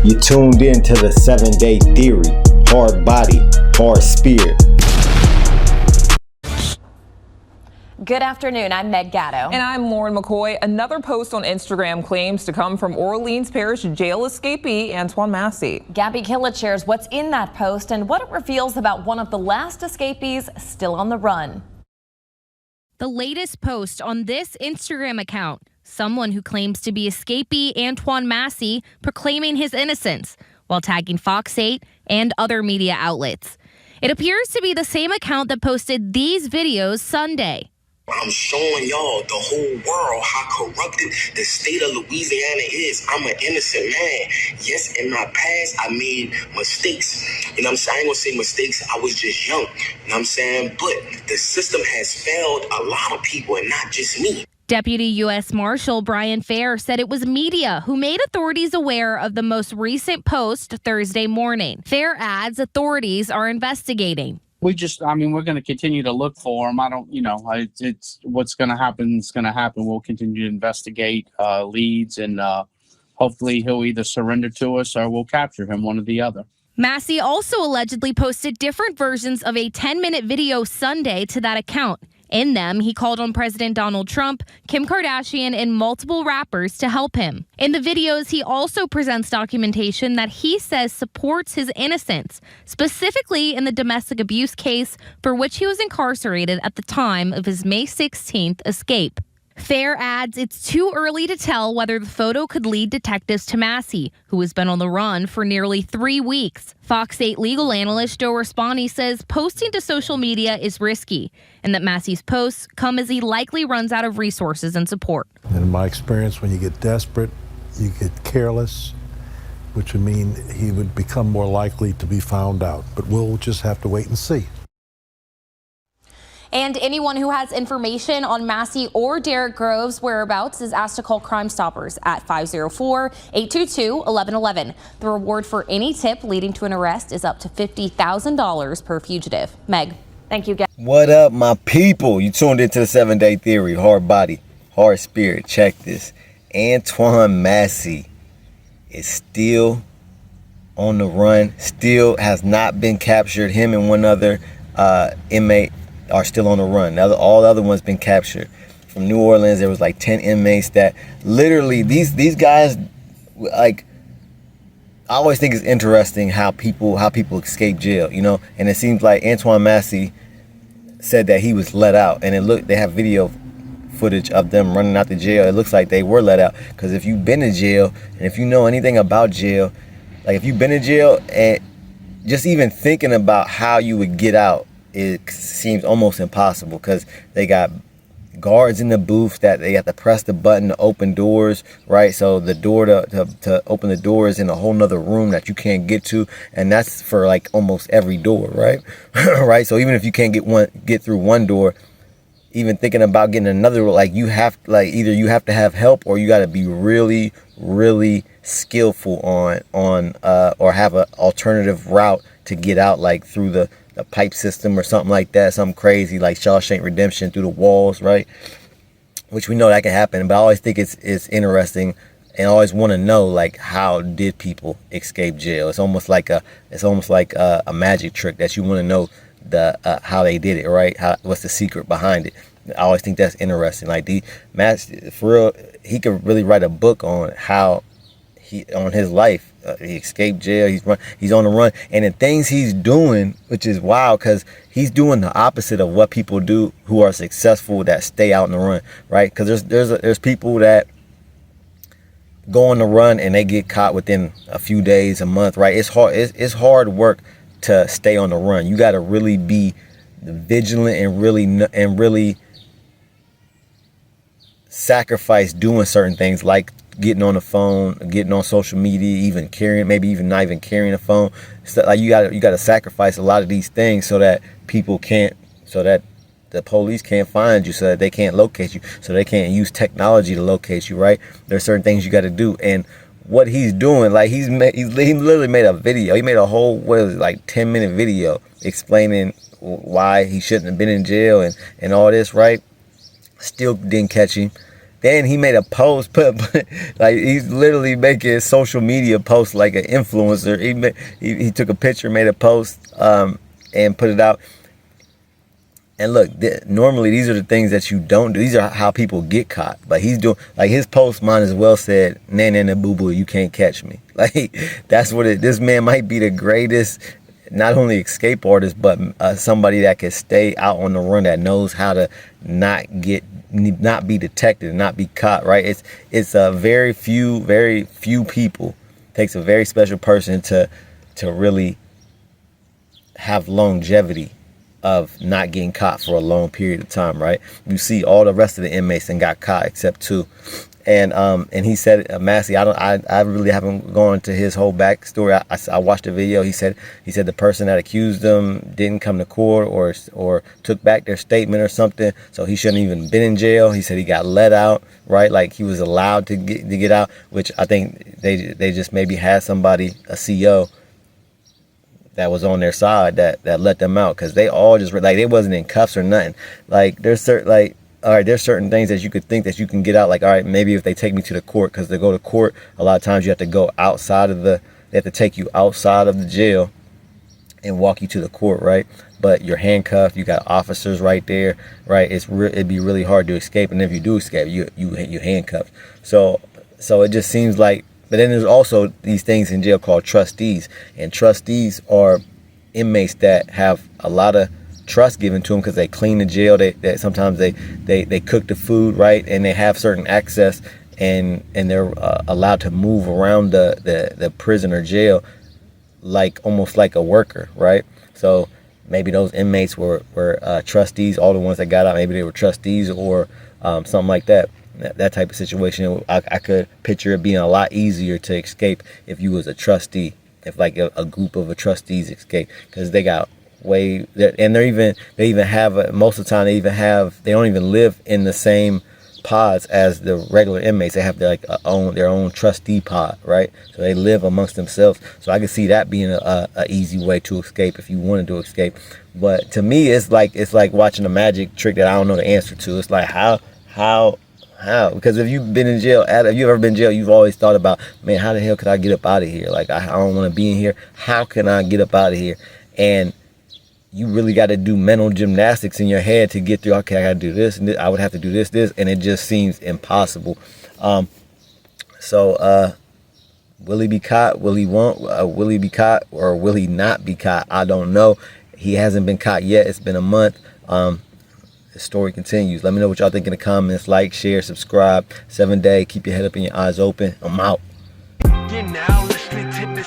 You tuned in to the 7-Day Theory. Hard body, hard spirit. Good afternoon, I'm Meg Gatto. And I'm Lauren McCoy. Another post on Instagram claims to come from Orleans Parish jail escapee Antoine Massey. Gabby Killett shares what's in that post and what it reveals about one of the last escapees still on the run. The latest post on this Instagram account, someone who claims to be escapee Antoine Massey proclaiming his innocence while tagging Fox 8 and other media outlets. It appears to be the same account that posted these videos Sunday. I'm showing y'all, the whole world, how corrupted the state of Louisiana is. I'm an innocent man. Yes, in my past, I made mistakes. You know what I'm saying? I ain't gonna say mistakes. I was just young. You know what I'm saying? But the system has failed a lot of people and not just me. Deputy U.S. Marshal Brian Fair said it was media who made authorities aware of the most recent post Thursday morning. Fair adds authorities are investigating. We're going to continue to look for him. It's what's going to happen is going to happen. We'll continue to investigate leads, and hopefully he'll either surrender to us or we'll capture him, one or the other. Massey also allegedly posted different versions of a 10-minute video Sunday to that account. In them, he called on President Donald Trump, Kim Kardashian, and multiple rappers to help him. In the videos, he also presents documentation that he says supports his innocence, specifically in the domestic abuse case for which he was incarcerated at the time of his May 16th escape. Fair adds it's too early to tell whether the photo could lead detectives to Massey, who has been on the run for nearly 3 weeks. Fox 8 legal analyst Joe Raspani says posting to social media is risky, and that Massey's posts come as he likely runs out of resources and support. In my experience, when you get desperate, you get careless, which would mean he would become more likely to be found out. But we'll just have to wait and see. And anyone who has information on Massey or Derek Groves' whereabouts is asked to call Crime Stoppers at 504-822-1111. The reward for any tip leading to an arrest is up to $50,000 per fugitive. Meg, thank you, guys. What up, my people? You tuned into the 7-Day Theory. Hard body, hard spirit. Check this. Antoine Massey is still on the run, still has not been captured. Him and one other inmate are still on the run. Now, all the other ones been captured. From New Orleans, there was like 10 inmates that literally, these guys, like, I always think it's interesting how people escape jail, you know? And it seems like Antoine Massey said that he was let out, and they have video footage of them running out the jail. It looks like they were let out, because if you've been in jail, and if you know anything about jail, like if you've been in jail, and just even thinking about how you would get out, it seems almost impossible, because they got guards in the booth that they have to press the button to open doors, right? So the door to open the door is in a whole nother room that you can't get to, and that's for like almost every door, right? Right. So even if you can't get through one door, even thinking about getting another, like you have, like either you have to have help or you got to be really, really skillful on or have an alternative route to get out, like through the pipe system or something like that, something crazy like Shawshank Redemption through the walls, right? Which we know that can happen, but I always think it's interesting, and I always want to know, like, how did people escape jail? It's almost like a magic trick that you want to know how they did it, right? What's the secret behind it? I always think that's interesting. Like for real, he could really write a book on how on his life. He escaped jail. He's on the run, and the things he's doing, which is wild, because he's doing the opposite of what people do who are successful that stay out in the run, right? Because there's people that go on the run and they get caught within a few days, a month, right? It's hard. It's hard work to stay on the run. You got to really be vigilant and really sacrifice doing certain things, like getting on the phone, getting on social media, even maybe even not even carrying a phone. So like you got to sacrifice a lot of these things so that the police can't find you, so that they can't locate you, so they can't use technology to locate you, right? There's certain things you got to do, and what he's doing, like he literally made a video. He made a whole 10-minute video explaining why he shouldn't have been in jail and all this, right? Still didn't catch him. Then he made a post, like he's literally making social media posts like an influencer. He took a picture, made a post, and put it out. And look, normally these are the things that you don't do. These are how people get caught. But he's doing, like, his post might as well said, "Nah, nah, nah, boo boo, you can't catch me." Like, that's what this man might be the greatest, not only escape artist, but somebody that can stay out on the run, that knows how to not be detected, not be caught, right? It's a very few people. It takes a very special person to really have longevity of not getting caught for a long period of time, right? You see all the rest of the inmates and got caught except 2. And he said, Massey, I really haven't gone into his whole backstory. I watched the video. He said the person that accused him didn't come to court or took back their statement or something, so he shouldn't even been in jail. He said he got let out, right? Like, he was allowed to get out, which I think they just maybe had somebody, a CO, that was on their side that let them out, because they all just, like, they wasn't in cuffs or nothing. Like, there's certain things that you could think that you can get out. Like, all right, maybe if they take me to the court, because to go to court, a lot of times you have to go outside of they have to take you outside of the jail and walk you to the court, right? But you're handcuffed, you got officers right there, right? It'd be really hard to escape, and if you do escape, you handcuffed. So it just seems like. But then there's also these things in jail called trustees, and trustees are inmates that have a lot of trust given to them because they clean the jail. They sometimes they cook the food, right, and they have certain access, and they're allowed to move around the prison or jail like almost like a worker, right? So maybe those inmates were trustees. All the ones that got out, maybe they were trustees or something like that. That type of situation, I could picture it being a lot easier to escape if you was a trustee, if like a group of trustees escape, because they got and they even have most of the time they don't even live in the same pods as the regular inmates. They have their own trustee pod, right? So they live amongst themselves. So I can see that being a easy way to escape if you wanted to escape. But to me, it's like watching a magic trick that I don't know the answer to. It's like how? Because if you've been in jail, if you've ever been in jail, you've always thought about, man, how the hell could I get up out of here? Like, I don't want to be in here. How can I get up out of here? And you really got to do mental gymnastics in your head to get through. Okay, I got to do this, and this. I would have to do this, and it just seems impossible. So will he be caught? Will he be caught, or will he not be caught? I don't know. He hasn't been caught yet. It's been a month. The story continues. Let me know what y'all think in the comments. Like, share, subscribe. 7 Day. Keep your head up and your eyes open. I'm out. You're now listening to the